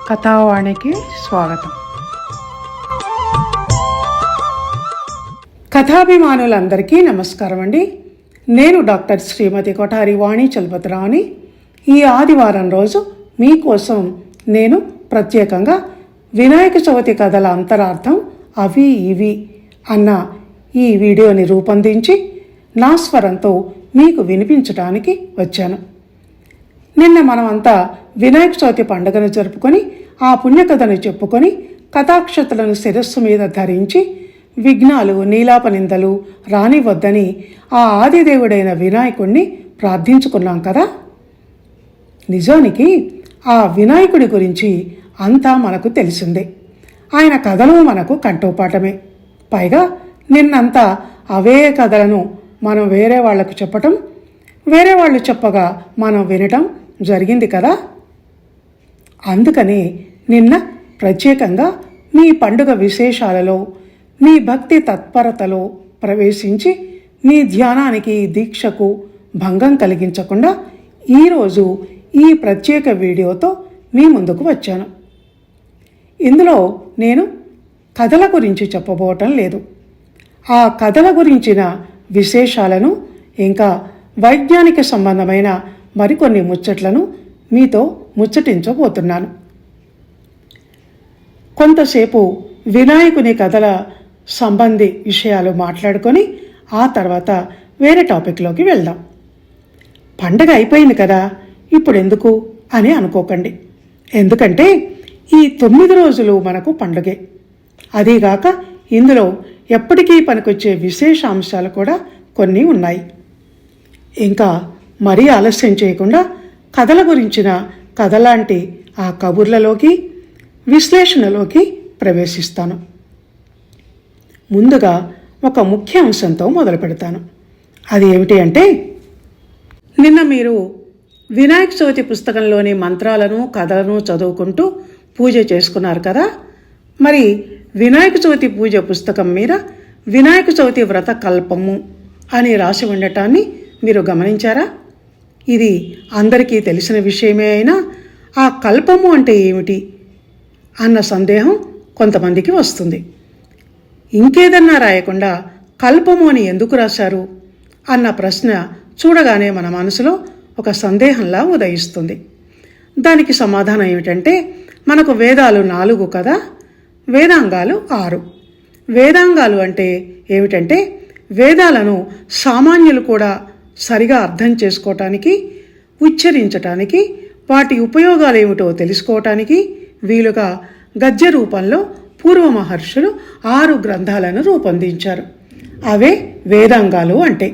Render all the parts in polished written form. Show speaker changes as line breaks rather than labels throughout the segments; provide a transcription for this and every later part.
కథావాణికి స్వాగతం. కథాభిమానులందరికీ నమస్కారం అండి. నేను డాక్టర్ శ్రీమతి కొఠారి వాణి చలపతిరావుని. ఈ ఆదివారం రోజు మీకోసం నేను ప్రత్యేకంగా వినాయక చవితి కథల అంతరార్థం అవి ఇవి అన్న ఈ వీడియోని రూపొందించి నా స్వరంతో మీకు వినిపించడానికి వచ్చాను. నిన్న మనమంతా వినాయక చవితి పండుగను జరుపుకొని ఆ పుణ్యకథను చెప్పుకొని కథాక్షతలను శిరస్సు మీద ధరించి విఘ్నాలు నీలాపనిందలు రానివద్దని ఆ ఆదిదేవుడైన వినాయకుడిని ప్రార్థించుకున్నాం కదా. నిజానికి ఆ వినాయకుడి గురించి అంతా మనకు తెలిసిందే. ఆయన కథలు మనకు కంఠోపాఠమే. పైగా నిన్నంతా అవే కథలను మనం వేరే వాళ్లకు చెప్పటం, వేరే వాళ్ళు చెప్పగా మనం వినటం జరిగింది కదా. అందుకని నిన్న ప్రత్యేకంగా మీ పండుగ విశేషాలలో, మీ భక్తి తత్పరతలో ప్రవేశించి మీ ధ్యానానికి దీక్షకు భంగం కలిగించకుండా ఈరోజు ఈ ప్రత్యేక వీడియోతో మీ ముందుకు వచ్చాను. ఇందులో నేను కథల గురించి చెప్పబోవటం లేదు. ఆ కథల గురించిన విశేషాలను ఇంకా వైజ్ఞానిక సంబంధమైన మరికొన్ని ముచ్చట్లను మీతో ముచ్చటించబోతున్నాను. కొంతసేపు వినాయకుని కథల సంబంధి విషయాలు మాట్లాడుకొని ఆ తర్వాత వేరే టాపిక్లోకి వెళ్దాం. పండగ అయిపోయింది కదా, ఇప్పుడు ఎందుకు అని అనుకోకండి. ఎందుకంటే ఈ 9 రోజులు మనకు పండుగే. అదీగాక ఇందులో ఎప్పటికీ పనికొచ్చే విశేషాంశాలు కూడా కొన్ని ఉన్నాయి. ఇంకా మరీ ఆలస్యం చేయకుండా కథల గురించిన కథలాంటి ఆ కబుర్లలోకి, విశ్లేషణలోకి ప్రవేశిస్తాను. ముందుగా ఒక ముఖ్య అంశంతో మొదలు పెడతాను. అది ఏమిటి అంటే, నిన్న మీరు వినాయక చవితి పుస్తకంలోని మంత్రాలను కథలను చదువుకుంటూ పూజ చేసుకున్నారు కదా. మరి వినాయక చవితి పూజ పుస్తకం మీద వినాయక చవితి వ్రత కల్పము అని రాసి ఉండటాన్ని మీరు గమనించారా? ఇది అందరికీ తెలిసిన విషయమే అయినా ఆ కల్పము అంటే ఏమిటి అన్న సందేహం కొంతమందికి వస్తుంది. ఇంకేదన్నా రాయకుండా కల్పము అని ఎందుకు రాశారు అన్న ప్రశ్న చూడగానే మన మనసులో ఒక సందేహంలా ఉదయిస్తుంది. దానికి సమాధానం ఏమిటంటే, మనకు వేదాలు 4 కదా, వేదాంగాలు 6. వేదాంగాలు అంటే ఏమిటంటే, వేదాలను సామాన్యులు కూడా సరిగా అర్థం చేసుకోవటానికి, ఉచ్చరించటానికి, వాటి ఉపయోగాలు ఏమిటో తెలుసుకోవటానికి వీలుగా గద్య రూపంలో పూర్వ మహర్షులు 6 గ్రంథాలను రూపొందించారు. అవే వేదాంగాలు అంటే.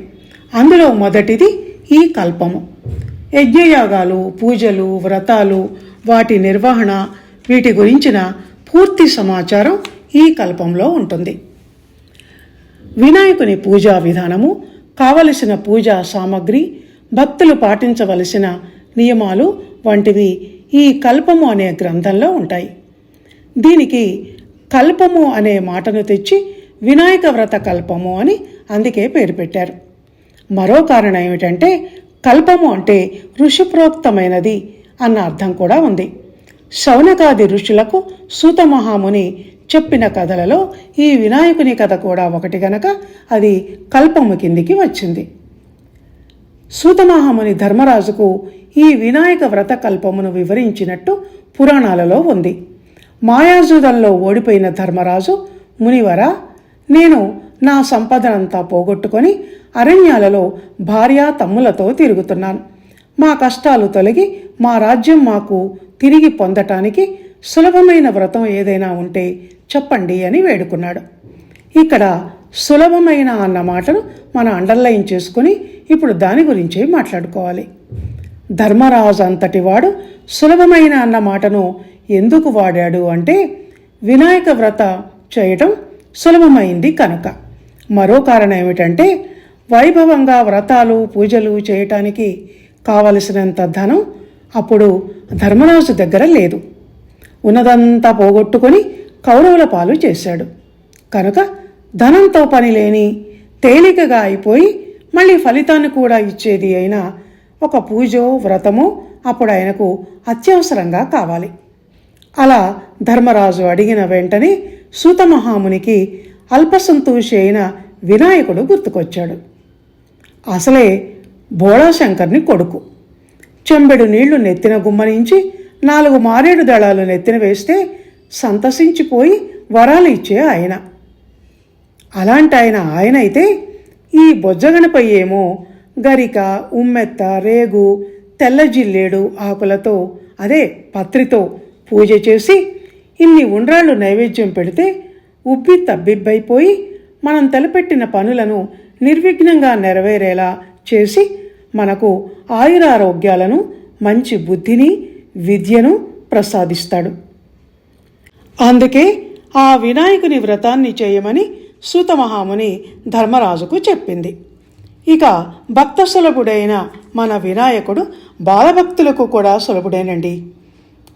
అందులో మొదటిది ఈ కల్పము. యజ్ఞయాగాలు, పూజలు, వ్రతాలు, వాటి నిర్వహణ, వీటి గురించిన పూర్తి సమాచారం ఈ కల్పంలో ఉంటుంది. వినాయకుని పూజా విధానము, కావలసిన పూజా సామగ్రి, భక్తులు పాటించవలసిన నియమాలు వంటివి ఈ కల్పము అనే గ్రంథంలో ఉంటాయి. దీనికి కల్పము అనే మాటను తెచ్చి వినాయక వ్రత కల్పము అని అందుకే పేరు పెట్టారు. మరో కారణం ఏమిటంటే, కల్పము అంటే ఋషిప్రోక్తమైనది అన్న అర్థం కూడా ఉంది. శౌనకాది ఋషులకు సూత మహాముని చెప్పిన కథలలో ఈ వినాయకుని కథ కూడా ఒకటి గనక అది కల్పము కిందికి వచ్చింది. సూతమహాముని ధర్మరాజుకు ఈ వినాయక వ్రత కల్పమును వివరించినట్టు పురాణాలలో ఉంది. మాయాజూదంలో ఓడిపోయిన ధర్మరాజు, మునివర, నేను నా సంపదనంతా పోగొట్టుకొని అరణ్యాలలో భార్యా తమ్ములతో తిరుగుతున్నాను. మా కష్టాలు తొలగి మా రాజ్యం మాకు తిరిగి పొందటానికి సులభమైన వ్రతం ఏదైనా ఉంటే చెప్పండి అని వేడుకున్నాడు. ఇక్కడ సులభమైన అన్న మాటను మనం అండర్లైన్ చేసుకుని ఇప్పుడు దాని గురించే మాట్లాడుకోవాలి. ధర్మరాజు అంతటి వాడు సులభమైన అన్న మాటను ఎందుకు వాడాడు అంటే, వినాయక వ్రత చేయటం సులభమైంది కనుక. మరో కారణం ఏమిటంటే, వైభవంగా వ్రతాలు పూజలు చేయటానికి కావలసినంత ధనం అప్పుడు ధర్మరాజు దగ్గర లేదు. ఉన్నదంతా పోగొట్టుకొని కౌరవుల పాలు చేశాడు కనుక ధనంతో పని లేని, తేలికగా అయిపోయి మళ్ళీ ఫలితాన్ని కూడా ఇచ్చేది అయినా ఒక పూజో వ్రతమో అప్పుడు ఆయనకు అత్యవసరంగా కావాలి. అలా ధర్మరాజు అడిగిన వెంటనే సూతమహామునికి అల్పసంతోషి అయిన వినాయకుడు గుర్తుకొచ్చాడు. అసలే భోళాశంకర్ని కొడుకు. చెంబెడు నీళ్లు నెత్తిన గుమ్మరించి 4 మారేడు దళాలు నెత్తిన వేస్తే సంతసించిపోయి వరాలు ఇచ్చే ఆయన. అలాంటి ఆయన అయితే ఈ బొజ్జగణపై ఏమో గరిక, ఉమ్మెత్త, రేగు, తెల్ల జిల్లేడు ఆకులతో అదే పత్రితో పూజ చేసి ఇన్ని ఉండ్రాళ్ళు నైవేద్యం పెడితే ఉబ్బి తబ్బిబ్బైపోయి మనం తలపెట్టిన పనులను నిర్విఘ్నంగా నెరవేరేలా చేసి మనకు ఆయురారోగ్యాలను, మంచి బుద్ధిని, విద్యను ప్రసాదిస్తాడు. అందుకే ఆ వినాయకుని వ్రతాన్ని చేయమని సూతమహాముని ధర్మరాజుకు చెప్పింది. ఇక భక్త సులభుడైన మన వినాయకుడు బాలభక్తులకు కూడా సులభుడేనండి.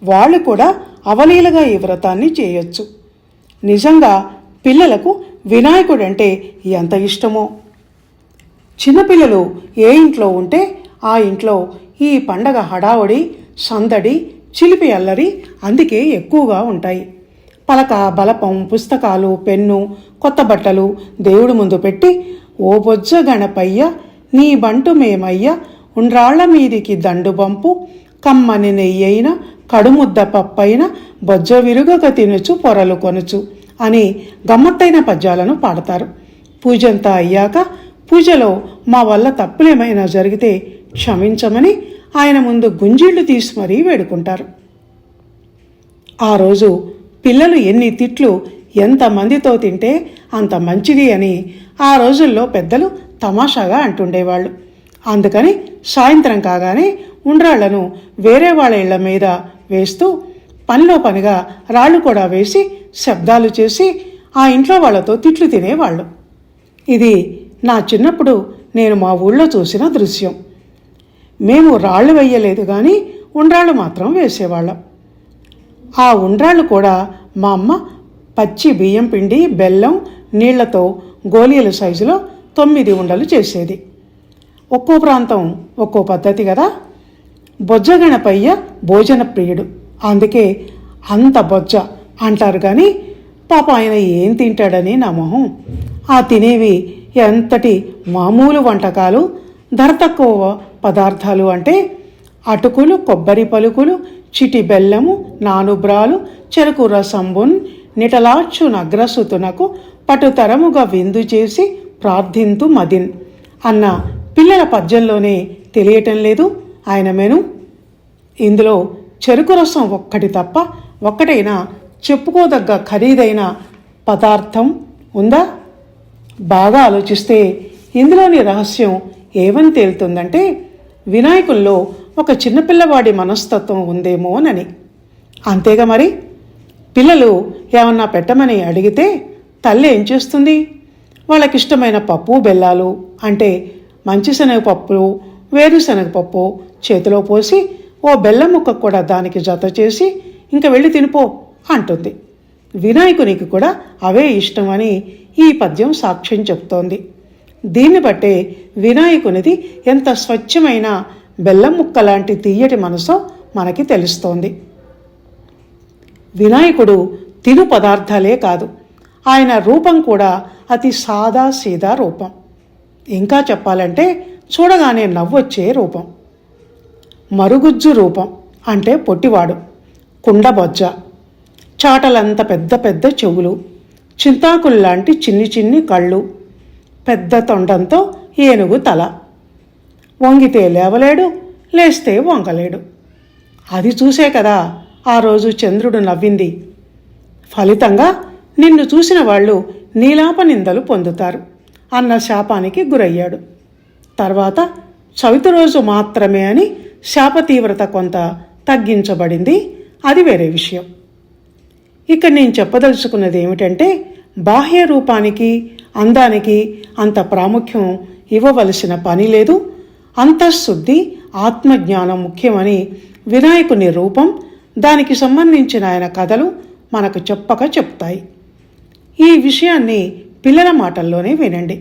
వాళ్ళు కూడా అవలీలగా ఈ వ్రతాన్ని చేయొచ్చు. నిజంగా పిల్లలకు వినాయకుడంటే ఎంత ఇష్టమో. చిన్నపిల్లలు ఏ ఇంట్లో ఉంటే ఆ ఇంట్లో ఈ పండగ హడావుడి, సందడి, చిలిపి అల్లరి అందుకే ఎక్కువగా ఉంటాయి. పలక, బలపం, పుస్తకాలు, పెన్ను, కొత్త బట్టలు దేవుడి ముందు పెట్టి ఓ బొజ్జ గణపయ్య నీ బంటు మేమయ్య ఉండ్రాళ్ల మీదికి దండుబంపు కమ్మని నెయ్యైన కడుముద్ద పప్పైన బొజ్జ విరుగక తినుచు పొరలు కొనుచు అని గమ్మత్తైన పద్యాలను పాడతారు. పూజంతా అయ్యాక పూజలో మా వల్ల తప్పులేమైనా జరిగితే క్షమించమని ఆయన ముందు గుంజీళ్లు తీసి మరీ వేడుకుంటారు. ఆ రోజు పిల్లలు ఎన్ని తిట్లు ఎంతమందితో తింటే అంత మంచిది అని ఆ రోజుల్లో పెద్దలు తమాషాగా అంటుండేవాళ్ళు. అందుకని సాయంత్రం కాగానే ఉండ్రాళ్లను వేరే వాళ్ళ ఇళ్ల మీద వేస్తూ పనిలో పనిగా రాళ్ళు కూడా వేసి శబ్దాలు చేసి ఆ ఇంట్లో వాళ్ళతో తిట్లు తినేవాళ్ళు. ఇది నా చిన్నప్పుడు నేను మా ఊళ్ళో చూసిన దృశ్యం. మేము రాళ్ళు వేయలేదు కానీ ఉండ్రాళ్ళు మాత్రం వేసేవాళ్ళం. ఆ ఉండ్రాళ్ళు కూడా మా అమ్మ పచ్చి బియ్యం పిండి, బెల్లం, నీళ్లతో గోళీల సైజులో 9 ఉండలు చేసేది. ఒక్కో ప్రాంతం ఒక్కో పద్ధతి కదా. బొజ్జగణపయ్య భోజన ప్రియుడు, అందుకే అంత బొజ్జ అంటారు. కానీ పాప ఆయన ఏం తింటాడని నా మొహం. ఆ తినేవి ఎంతటి మామూలు వంటకాలు, ధర తక్కువ పదార్థాలు అంటే అటుకులు, కొబ్బరి పలుకులు, చిటి బెల్లము, నానుబ్రాలు, చెరుకు రసంబున్ నిటలార్చు నగ్రసుతునకు పటుతరముగా విందు చేసి ప్రార్థింతు మదిన్ అన్న పిల్లల పద్యంలోనే తెలియటం లేదు ఆయన మెను. ఇందులో చెరుకు రసం ఒక్కటి తప్ప ఒక్కటైనా చెప్పుకోదగ్గ ఖరీదైన పదార్థం ఉందా? బాగా ఆలోచిస్తే ఇందులోని రహస్యం ఏమని తేలుతుందంటే వినాయకుల్లో ఒక చిన్నపిల్లవాడి మనస్తత్వం ఉందేమోనని. అంతేగా మరి. పిల్లలు ఏమన్నా పెట్టమని అడిగితే తల్లి ఏం చేస్తుంది? వాళ్ళకిష్టమైన పప్పు, బెల్లాలు అంటే మంచి శనగపప్పు, వేరుశనగపప్పు చేతిలో పోసి ఓ బెల్లం ముక్క కూడా దానికి జత చేసి ఇంక వెళ్ళి తినిపో అంటుంది. వినాయకునికి కూడా అవే ఇష్టమని ఈ పద్యం సాక్ష్యం చెప్తోంది. దీన్ని బట్టే వినాయకునిది ఎంత స్వచ్ఛమైన బెల్లం ముక్క లాంటి తీయటి మనసో మనకి తెలుస్తోంది. వినాయకుడు తిను పదార్థాలే కాదు, ఆయన రూపం కూడా అతి సాదా సీదా రూపం. ఇంకా చెప్పాలంటే చూడగానే నవ్వొచ్చే రూపం. మరుగుజ్జు రూపం అంటే పొట్టివాడు, కుండబొజ్జ, చాటలంత పెద్ద పెద్ద చెవులు, చింతాకుల్లాంటి చిన్ని చిన్ని కళ్ళు, పెద్ద తొండంతో ఏనుగు తల. వంగితే లేవలేడు, లేస్తే వంగలేడు. అది చూసే కదా ఆ రోజు చంద్రుడు నవ్వింది. ఫలితంగా నిన్ను చూసిన వాళ్ళు నీలాప నిందలు పొందుతారు అన్న శాపానికి గురయ్యాడు. తర్వాత చవితి రోజు మాత్రమే అని శాప తీవ్రత కొంత తగ్గించబడింది. అది వేరే విషయం. ఇక్కడ నేను చెప్పదలుచుకున్నది ఏమిటంటే బాహ్య రూపానికి, అందానికి అంత ప్రాముఖ్యం ఇవ్వవలసిన పని లేదు. అంతఃశుద్ధి, ఆత్మజ్ఞానం ముఖ్యమని వినాయకుని రూపం, దానికి సంబంధించిన ఆయన కథలు మనకు చెప్పక చెప్తాయి. ఈ విషయాన్ని పిల్లల మాటల్లోనే వినండి.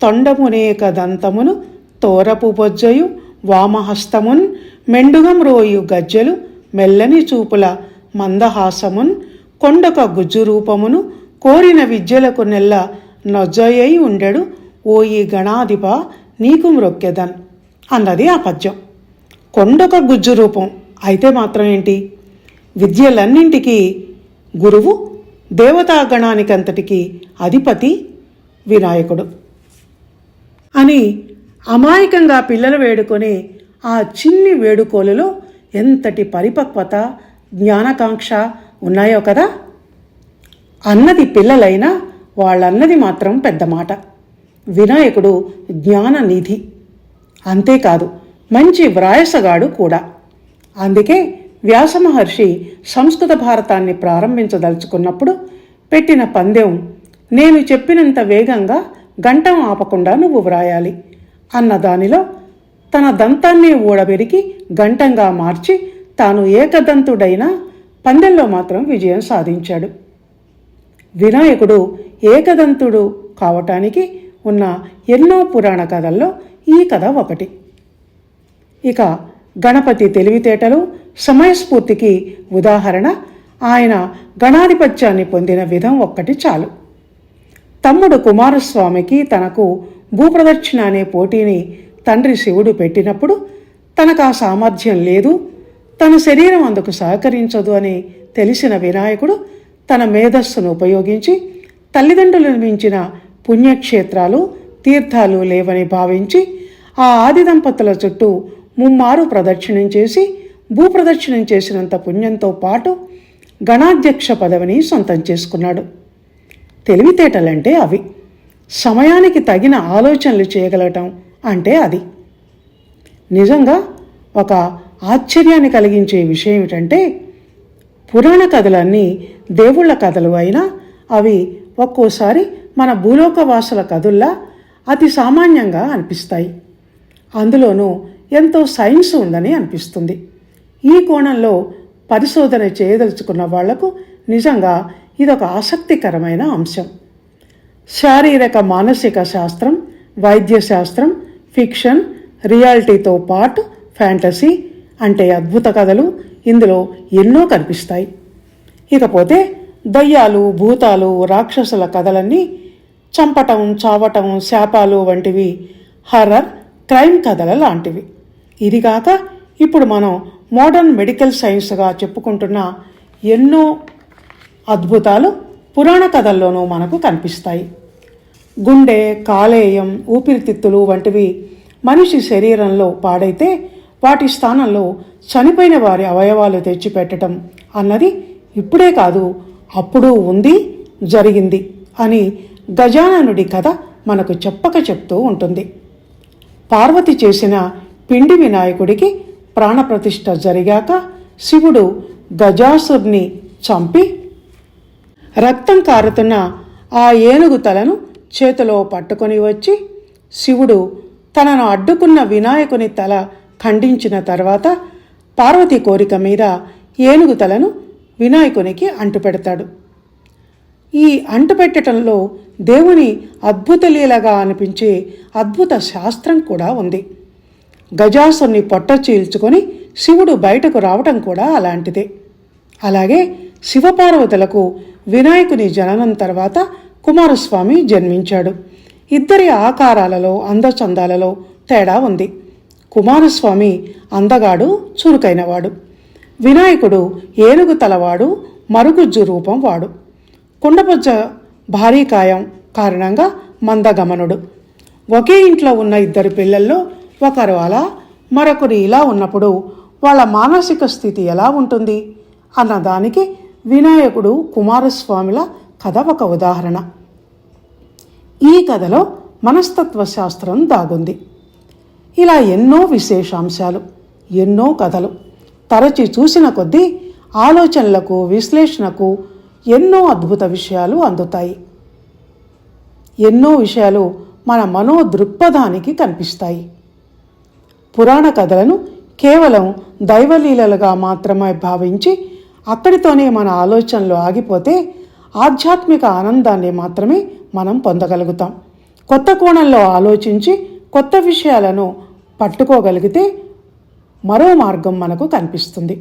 తొండమునేక దంతమును తోరపు బొజ్జయు వామహస్తమున్ మెండుగం రోయు గజ్జలు మెల్లని చూపుల మందహాసమున్ కొండొక గుజ్జు రూపమును కోరిన విద్యలకు నెల్ల నొజ్జయ్యి ఉండెడు ఓయి గణాధిప నీకు మ్రొక్కెదన్ అన్నది ఆ పద్యం. కొండొక గుజ్జు రూపం అయితే మాత్రం ఏంటి? విద్యలన్నింటికీ గురువు, దేవతాగణానికంతటికీ అధిపతి వినాయకుడు అని అమాయకంగా పిల్లలు వేడుకొని ఆ చిన్ని వేడుకోలులో ఎంతటి పరిపక్వత, జ్ఞానకాంక్ష ఉన్నాయో కదా. అన్నది పిల్లలైనా వాళ్ళన్నది మాత్రం పెద్ద మాట. వినాయకుడు జ్ఞాననిధి, అంతేకాదు మంచి వ్రాయసగాడు కూడా. అందుకే వ్యాసమహర్షి సంస్కృత భారతాన్ని ప్రారంభించదలుచుకున్నప్పుడు పెట్టిన పందెం, నేను చెప్పినంత వేగంగా గంటం ఆపకుండా నువ్వు వ్రాయాలి అన్న దానిలో తన దంతాన్ని ఊడబెరికి గంటంగా మార్చి తాను ఏకదంతుడైన పందెంలో మాత్రం విజయం సాధించాడు. వినాయకుడు ఏకదంతుడు కావటానికి ఉన్న ఎన్నో పురాణ కథల్లో ఈ కథ ఒకటి. ఇక గణపతి తెలివితేటలు, సమయస్ఫూర్తికి ఉదాహరణ ఆయన గణాధిపత్యాన్ని పొందిన విధం ఒక్కటి చాలు. తమ్ముడు కుమారస్వామికి తనకు భూప్రదక్షిణ అనే పోటీని తండ్రి శివుడు పెట్టినప్పుడు తనకు ఆ సామర్థ్యం లేదు, తన శరీరం అందుకు సహకరించదు అని తెలిసిన వినాయకుడు తన మేధస్సును ఉపయోగించి తల్లిదండ్రులను మించిన పుణ్యక్షేత్రాలు, తీర్థాలు లేవని భావించి ఆ ఆది దంపతుల చుట్టూ ముమ్మారు ప్రదక్షిణం చేసి భూప్రదక్షిణం చేసినంత పుణ్యంతో పాటు గణాధ్యక్ష పదవిని సొంతం చేసుకున్నాడు. తెలివితేటలంటే అవి. సమయానికి తగిన ఆలోచనలు చేయగలగటం అంటే అది. నిజంగా ఒక ఆశ్చర్యాన్ని కలిగించే విషయం ఏమిటంటే, పురాణ కథలన్నీ దేవుళ్ళ కథలు అయినా అవి ఒక్కోసారి మన భూలోకవాసుల కథల్లా అతి సామాన్యంగా అనిపిస్తాయి. అందులోనూ ఎంతో సైన్స్ ఉందని అనిపిస్తుంది. ఈ కోణంలో పరిశోధన చేయదలుచుకున్న వాళ్లకు నిజంగా ఇదొక ఆసక్తికరమైన అంశం. శారీరక మానసిక శాస్త్రం, వైద్య శాస్త్రం, ఫిక్షన్, రియాలిటీతో పాటు ఫ్యాంటసీ అంటే అద్భుత కథలు ఇందులో ఎన్నో కనిపిస్తాయి. ఇకపోతే దయ్యాలు, భూతాలు, రాక్షసుల కథలన్నీ చంపటం, చావటం, శాపాలు వంటివి హర్రర్, క్రైమ్ కథల లాంటివి. ఇదిగాక ఇప్పుడు మనం మోడర్న్ మెడికల్ సైన్స్గా చెప్పుకుంటున్న ఎన్నో అద్భుతాలు పురాణ కథల్లోనూ మనకు కనిపిస్తాయి. గుండె, కాలేయం, ఊపిరితిత్తులు వంటివి మనిషి శరీరంలో పాడైతే వాటి స్థానంలో చనిపోయిన వారి అవయవాలు తెచ్చిపెట్టడం అన్నది ఇప్పుడే కాదు అప్పుడు ఉంది, జరిగింది అని గజాననుడి కథ మనకు చెప్పక చెప్తూ ఉంటుంది. పార్వతి చేసిన పిండి వినాయకుడికి ప్రాణప్రతిష్ఠ జరిగాక శివుడు గజాసుర్ని చంపి రక్తం కారుతున్న ఆ ఏనుగు తలను చేతిలో పట్టుకొని వచ్చి శివుడు తనను అడ్డుకున్న వినాయకుని తల ఖండించిన తర్వాత పార్వతి కోరిక మీద ఏనుగు తలను వినాయకునికి అంటుపెడతాడు. ఈ అంటుపెట్టడంలో దేవుని అద్భుత లీలగా అనిపించే అద్భుత శాస్త్రం కూడా ఉంది. గజాసుని పొట్ట చీల్చుకొని శివుడు బయటకు రావటం కూడా అలాంటిదే. అలాగే శివపార్వతులకు వినాయకుని జననం తర్వాత కుమారస్వామి జన్మించాడు. ఇద్దరి ఆకారాలలో, అందచందాలలో తేడా ఉంది. కుమారస్వామి అందగాడు, చురుకైనవాడు. వినాయకుడు ఏనుగు తలవాడు, మరుగుజ్జు రూపం వాడు. కుండపొజ్జ భారీ కాయం కారణంగా మందగమనుడు. ఒకే ఇంట్లో ఉన్న ఇద్దరు పిల్లల్లో ఒకరు అలా, మరొకరు ఇలా ఉన్నప్పుడు వాళ్ళ మానసిక స్థితి ఎలా ఉంటుంది అన్నదానికి వినాయకుడు, కుమారస్వామిల కథ ఒక ఉదాహరణ. ఈ కథలో మనస్తత్వ శాస్త్రం దాగుంది. ఇలా ఎన్నో విశేషాంశాలు, ఎన్నో కథలు తరచి చూసిన కొద్దీ ఆలోచనలకు, విశ్లేషణకు ఎన్నో అద్భుత విషయాలు అందుతాయి. ఎన్నో విషయాలు మన మనోదృక్పథానికి కనిపిస్తాయి. పురాణ కథలను కేవలం దైవలీలలుగా మాత్రమే భావించి అక్కడితోనే మన ఆలోచనలు ఆగిపోతే ఆధ్యాత్మిక ఆనందాన్ని మాత్రమే మనం పొందగలుగుతాం. కొత్త కోణంలో ఆలోచించి కొత్త విషయాలను పట్టుకోగలిగితే మరో మార్గం మనకు కనిపిస్తుంది.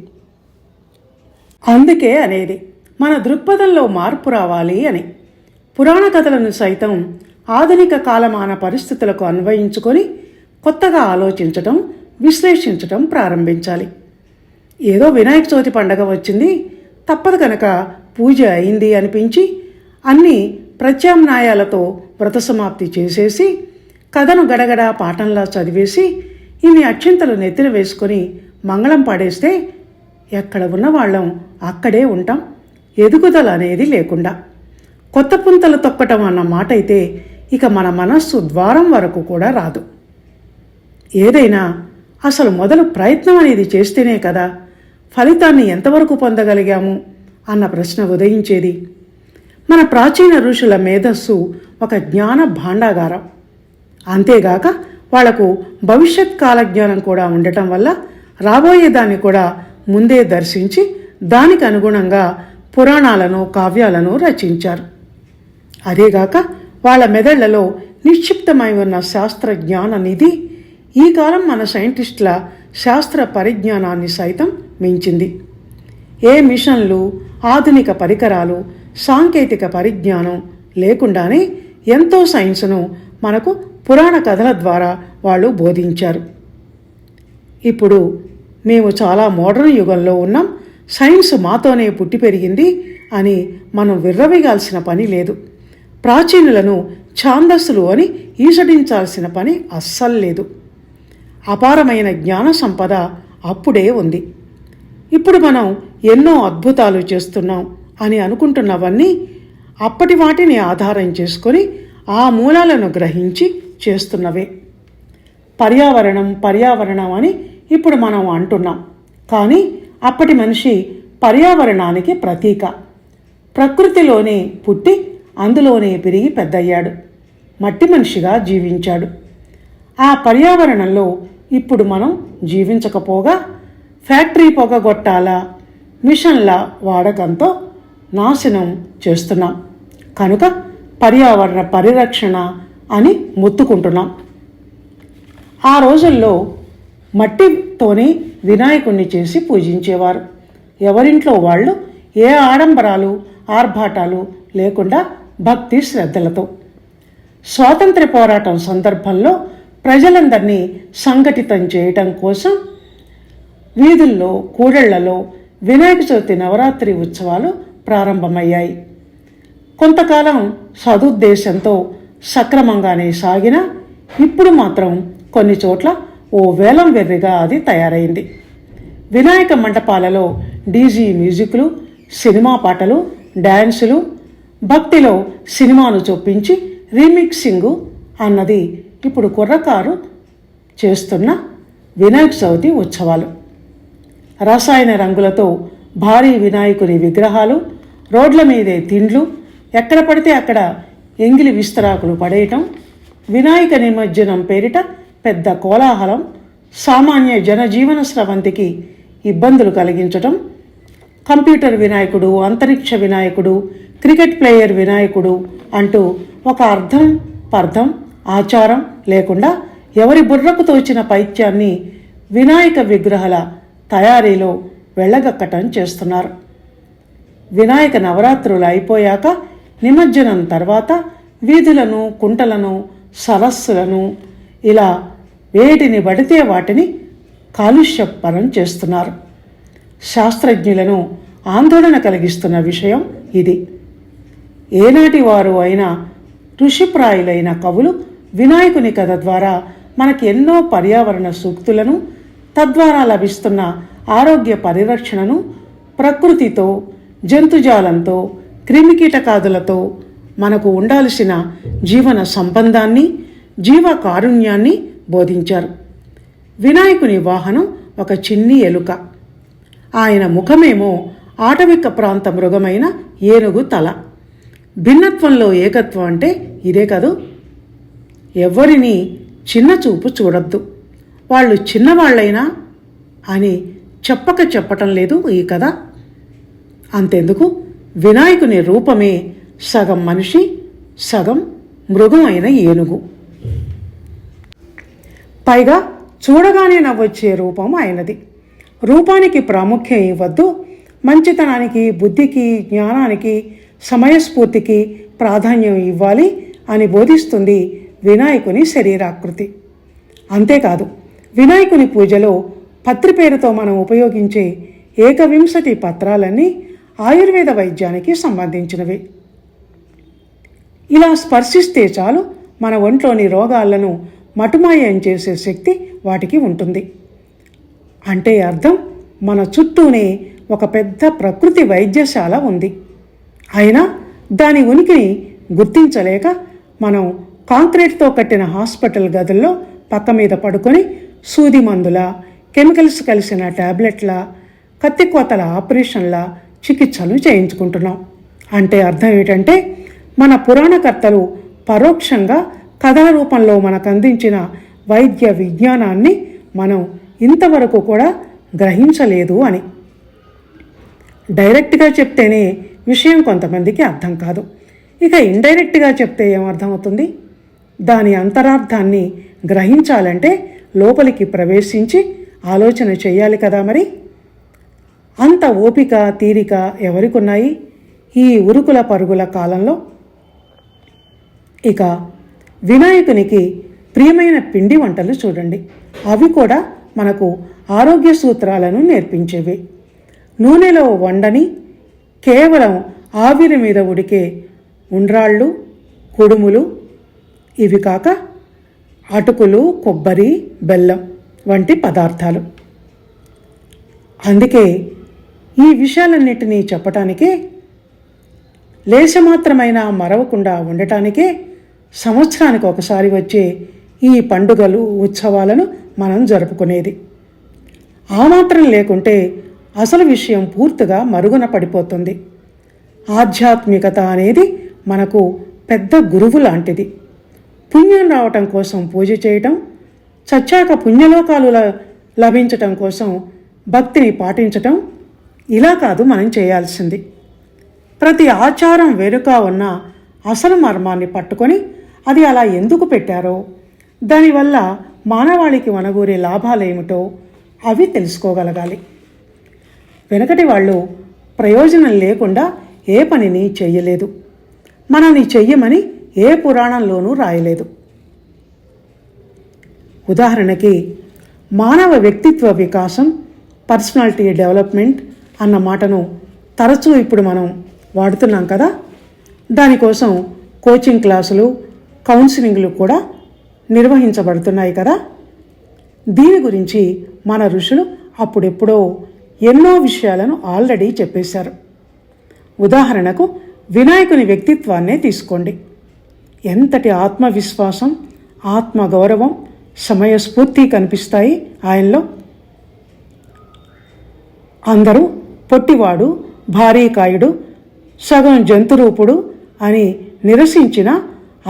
అందుకే అనేది మన దృక్పథంలో మార్పు రావాలి అని. పురాణ కథలను సైతం ఆధునిక కాలమాన పరిస్థితులకు అన్వయించుకొని కొత్తగా ఆలోచించటం, విశ్లేషించటం ప్రారంభించాలి. ఏదో వినాయక చవితి పండగ వచ్చింది, తప్పదు కనుక పూజ అయింది అనిపించి అన్ని ప్రత్యామ్నాయాలతో వ్రత సమాప్తి చేసేసి కథను గడగడ పాఠంలా చదివేసి ఇన్ని అక్షింతలు నెత్తిన వేసుకొని మంగళం పాడేస్తే ఎక్కడ ఉన్న వాళ్ళం అక్కడే ఉంటాం, ఎదుగుదల అనేది లేకుండా. కొత్త పుంతలు తొక్కటం అన్న మాట అయితే ఇక మన మనస్సు ద్వారం వరకు కూడా రాదు. ఏదైనా అసలు మొదలు ప్రయత్నం అనేది చేస్తేనే కదా ఫలితాన్ని ఎంతవరకు పొందగలిగాము అన్న ప్రశ్న ఉదయించేది. మన ప్రాచీన ఋషుల మేధస్సు ఒక జ్ఞాన భాండాగారం. అంతేగాక వాళ్లకు భవిష్యత్ కాలజ్ఞానం కూడా ఉండటం వల్ల రాబోయేదాన్ని కూడా ముందే దర్శించి దానికి అనుగుణంగా పురాణాలను, కావ్యాలను రచించారు. అదేగాక వాళ్ళ మెదళ్లలో నిక్షిప్తమై ఉన్న శాస్త్ర జ్ఞాన నిధి ఈ కాలం మన సైంటిస్టుల శాస్త్ర పరిజ్ఞానాన్ని సైతం మించింది. ఏ మిషన్లు, ఆధునిక పరికరాలు, సాంకేతిక పరిజ్ఞానం లేకుండానే ఎంతో సైన్స్ను మనకు పురాణ కథల ద్వారా వాళ్ళు బోధించారు. ఇప్పుడు మేము చాలా మోడర్న్ యుగంలో ఉన్నాం, సైన్స్ మాతోనే పుట్టి పెరిగింది అని మనం విర్రవీగాల్సిన పని లేదు. ప్రాచీనులను ఛాందస్సులు అని ఈసడించాల్సిన పని అస్సలు లేదు. అపారమైన జ్ఞాన సంపద అప్పుడే ఉంది. ఇప్పుడు మనం ఎన్నో అద్భుతాలు చేస్తున్నాం అని అనుకుంటున్నవన్నీ అప్పటి వాటిని ఆధారం చేసుకొని ఆ మూలాలను గ్రహించి చేస్తున్నవే. పర్యావరణం అని ఇప్పుడు మనం అంటున్నాం, కానీ అప్పటి మనిషి పర్యావరణానికి ప్రతీక. ప్రకృతిలోనే పుట్టి అందులోనే పెరిగి పెద్దయ్యాడు, మట్టి మనిషిగా జీవించాడు. ఆ పర్యావరణంలో ఇప్పుడు మనం జీవించకపోగా ఫ్యాక్టరీ పొగగొట్టాల, మిషన్ల వాడకంతో నాశనం చేస్తున్నాం. కనుక పర్యావరణ పరిరక్షణ అని మొత్తుకుంటున్నాం. ఆ రోజుల్లో మట్టితోనే వినాయకుణ్ణి చేసి పూజించేవారు. ఎవరింట్లో వాళ్ళు ఏ ఆడంబరాలు, ఆర్భాటాలు లేకుండా భక్తి శ్రద్ధలతో. స్వాతంత్ర్య పోరాటం సందర్భంలో ప్రజలందరినీ సంఘటితం చేయటం కోసం వీధుల్లో, కూడళ్లలో వినాయక చవితి నవరాత్రి ఉత్సవాలు ప్రారంభమయ్యాయి. కొంతకాలం సదుద్దేశంతో సక్రమంగానే సాగినా ఇప్పుడు మాత్రం కొన్ని చోట్ల ఓ వేలం వెర్రిగా అది తయారైంది. వినాయక మంటపాలలో డీజీ మ్యూజిక్లు, సినిమా పాటలు, డ్యాన్సులు, భక్తిలో సినిమాను చొప్పించి రీమిక్సింగు అన్నది ఇప్పుడు కుర్రకారు చేస్తున్న వినాయక చవితి ఉత్సవాలు. రసాయన రంగులతో భారీ వినాయకుని విగ్రహాలు, రోడ్ల మీదే తిండ్లు, ఎక్కడ పడితే అక్కడ ఎంగిలి విస్తరాకులు పడేయటం, వినాయక నిమజ్జనం పేరిట పెద్ద కోలాహలం, సామాన్య జనజీవన స్రవంతికి ఇబ్బందులు కలిగించటం, కంప్యూటర్ వినాయకుడు, అంతరిక్ష వినాయకుడు, క్రికెట్ ప్లేయర్ వినాయకుడు అంటూ ఒక అర్థం పర్థం ఆచారం లేకుండా ఎవరి బుర్రకు తోచిన పైత్యాన్ని వినాయక విగ్రహాల తయారీలో వెళ్ళగక్కటం చేస్తున్నారు. వినాయక నవరాత్రులు అయిపోయాక నిమజ్జనం తర్వాత వీధులను, కుంటలను, సరస్సులను ఇలా వేటిని పడితే వాటిని కాలుష్యపరం చేస్తున్నారు. శాస్త్రజ్ఞులను ఆందోళన కలిగిస్తున్న విషయం ఇది. ఏనాటి వారు అయినా ఋషిప్రాయులైన కవులు వినాయకుని కథ ద్వారా మనకి ఎన్నో పర్యావరణ సూక్తులను, తద్వారా లభిస్తున్న ఆరోగ్య పరిరక్షణను, ప్రకృతితో, జంతుజాలంతో, క్రిమికీటకాదులతో మనకు ఉండాల్సిన జీవన సంబంధాన్ని, జీవ కారుణ్యాన్ని బోధించారు. వినాయకుని వాహనం ఒక చిన్ని ఎలుక. ఆయన ముఖమేమో ఆటవిక ప్రాంత మృగమైన ఏనుగు తల. భిన్నత్వంలో ఏకత్వం అంటే ఇదే కదూ. ఎవ్వరినీ చిన్న చూపు చూడొద్దు, వాళ్ళు చిన్నవాళ్లైనా అని చెప్పటం లేదు ఈ కథ. అంతెందుకు, వినాయకుని రూపమే సగం మనిషి, సగం మృగం అయిన ఏనుగు. పైగా చూడగానే నవ్వొచ్చే రూపం ఆయనది. రూపానికి ప్రాముఖ్యం ఇవ్వద్దు, మంచితనానికి, బుద్ధికి, జ్ఞానానికి, సమయస్ఫూర్తికి ప్రాధాన్యం ఇవ్వాలి అని బోధిస్తుంది వినాయకుని శరీరాకృతి. అంతేకాదు, వినాయకుని పూజలో పత్రి పేరుతో మనం ఉపయోగించే 21 పత్రాలన్నీ ఆయుర్వేద వైద్యానికి సంబంధించినవి. ఇలా స్పర్శిస్తే చాలు మన ఒంట్లోని రోగాలను మటుమాయం చేసే శక్తి వాటికి ఉంటుంది. అంటే అర్థం, మన చుట్టూనే ఒక పెద్ద ప్రకృతి వైద్యశాల ఉంది. అయినా దాని ఉనికిని గుర్తించలేక మనం కాంక్రీట్తో కట్టిన హాస్పిటల్ గదుల్లో పక్క మీద పడుకొని సూది మందుల, కెమికల్స్ కలిసిన ట్యాబ్లెట్ల, కత్తికోతల ఆపరేషన్ల చికిత్సలు చేయించుకుంటున్నాం. అంటే అర్థం ఏమిటంటే, మన పురాణకర్తలు పరోక్షంగా కథల రూపంలో మనకు అందించిన వైద్య విజ్ఞానాన్ని మనం ఇంతవరకు కూడా గ్రహించలేదు అని. డైరెక్ట్గా చెప్తేనే విషయం కొంతమందికి అర్థం కాదు, ఇక ఇండైరెక్ట్గా చెప్తే ఏమర్థమవుతుంది? దాని అంతరార్థాన్ని గ్రహించాలంటే లోపలికి ప్రవేశించి ఆలోచన చేయాలి కదా. మరి అంత ఓపిక, తీరిక ఎవరికున్నాయి ఈ ఉరుకుల పరుగుల కాలంలో? ఇక వినాయకునికి ప్రియమైన పిండి వంటలు చూడండి. అవి కూడా మనకు ఆరోగ్య సూత్రాలను నేర్పించేవి. నూనెలో వండని, కేవలం ఆవిరి మీద ఉడికే ఉండ్రాళ్ళు, కుడుములు, ఇవి కాక అటుకులు, కొబ్బరి, బెల్లం వంటి పదార్థాలు. అందుకే ఈ విషయాలన్నిటినీ చెప్పటానికే, లేశమాత్రమైనా మరవకుండా ఉండటానికే సంవత్సరానికి ఒకసారి వచ్చే ఈ పండుగలు, ఉత్సవాలను మనం జరుపుకునేది. ఆ మాత్రం లేకుంటే అసలు విషయం పూర్తిగా మరుగున పడిపోతుంది. ఆధ్యాత్మికత అనేది మనకు పెద్ద గురువు లాంటిది. పుణ్యం రావటం కోసం పూజ చేయటం, చచ్చాక పుణ్యలోకాలు లభించటం కోసం భక్తిని పాటించటం, ఇలా కాదు మనం చేయాల్సింది. ప్రతి ఆచారం వెనుక ఉన్న అసలు మర్మాన్ని పట్టుకొని అది అలా ఎందుకు పెట్టారో, దానివల్ల మానవాళికి వనగూరే లాభాలేమిటో అవి తెలుసుకోగలగాలి. వెనకటి వాళ్ళు ప్రయోజనం లేకుండా ఏ పనిని చెయ్యలేదు, మనల్ని చెయ్యమని ఏ పురాణంలోనూ రాయలేదు. ఉదాహరణకి, మానవ వ్యక్తిత్వ వికాసం, పర్సనాలిటీ డెవలప్మెంట్ అన్న మాటను తరచూ ఇప్పుడు మనం వాడుతున్నాం కదా. దానికోసం కోచింగ్ క్లాసులు, కౌన్సిలింగ్లు కూడా నిర్వహించబడుతున్నాయి కదా. దీని గురించి మన ఋషులు అప్పుడెప్పుడో ఎన్నో విషయాలను ఆల్రెడీ చెప్పేశారు. ఉదాహరణకు వినాయకుని వ్యక్తిత్వాన్నే తీసుకోండి. ఎంతటి ఆత్మవిశ్వాసం, ఆత్మగౌరవం, సమయస్ఫూర్తి కనిపిస్తాయి ఆయనలో. అందరూ పొట్టివాడు, భారీకాయుడు, సగం జంతురూపుడు అని నిరసించినా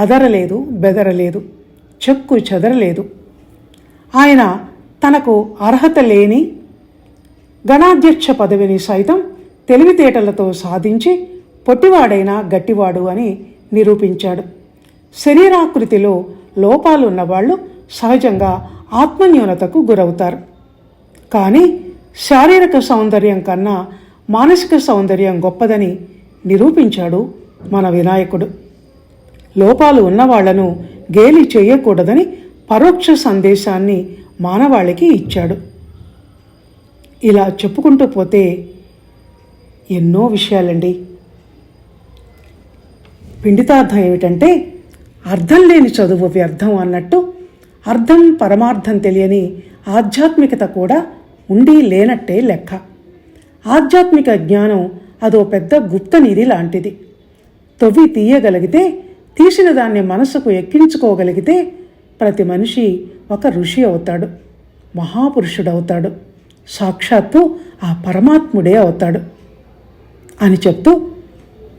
అదరలేదు, బెదరలేదు, చెక్కు చెదరలేదు. ఆయన తనకు అర్హత లేని గణాధ్యక్ష పదవిని సైతం తెలివితేటలతో సాధించి పొట్టివాడైనా గట్టివాడు అని నిరూపించాడు. శరీరాకృతిలో లోపాలు ఉన్నవాళ్ళు సహజంగా ఆత్మన్యూనతకు గురవుతారు. కానీ శారీరక సౌందర్యం కన్నా మానసిక సౌందర్యం గొప్పదని నిరూపించాడు మన వినాయకుడు. లోపాలు ఉన్నవాళ్లను గేలి చేయకూడదని పరోక్ష సందేశాన్ని మానవాళికి ఇచ్చాడు. ఇలా చెప్పుకుంటూ పోతే ఎన్నో విషయాలండి. పిండితార్థం ఏమిటంటే, అర్థం లేని చదువు వ్యర్థం అన్నట్టు అర్థం పరమార్థం తెలియని ఆధ్యాత్మికత కూడా ఉండి లేనట్టే లెక్క. ఆధ్యాత్మిక జ్ఞానం అదో పెద్ద గుప్త నిధి లాంటిది. తవ్వి తీయగలిగితే, తీసిన దాన్ని మనసుకు ఎక్కించుకోగలిగితే ప్రతి మనిషి ఒక ఋషి అవుతాడు, మహాపురుషుడవుతాడు, సాక్షాత్తు ఆ పరమాత్ముడే అవుతాడు అని చెప్తూ,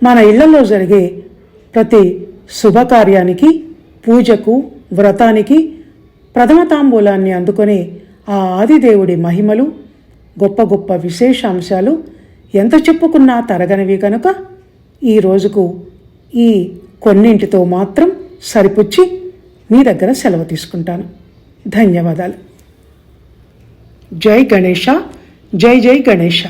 మన ఇళ్లలో జరిగే ప్రతి శుభకార్యానికి, పూజకు, వ్రతానికి ప్రథమ తాంబూలాన్ని అందుకొని ఆ ఆదిదేవుడి మహిమలు, గొప్ప గొప్ప విశేషాంశాలు ఎంత చెప్పుకున్నా తరగనివి కనుక ఈ రోజుకు ఈ కొన్నింటితో మాత్రం సరిపుచ్చి మీ దగ్గర సెలవు తీసుకుంటాను. ధన్యవాదాలు. జై గణేష, జై జై గణేష.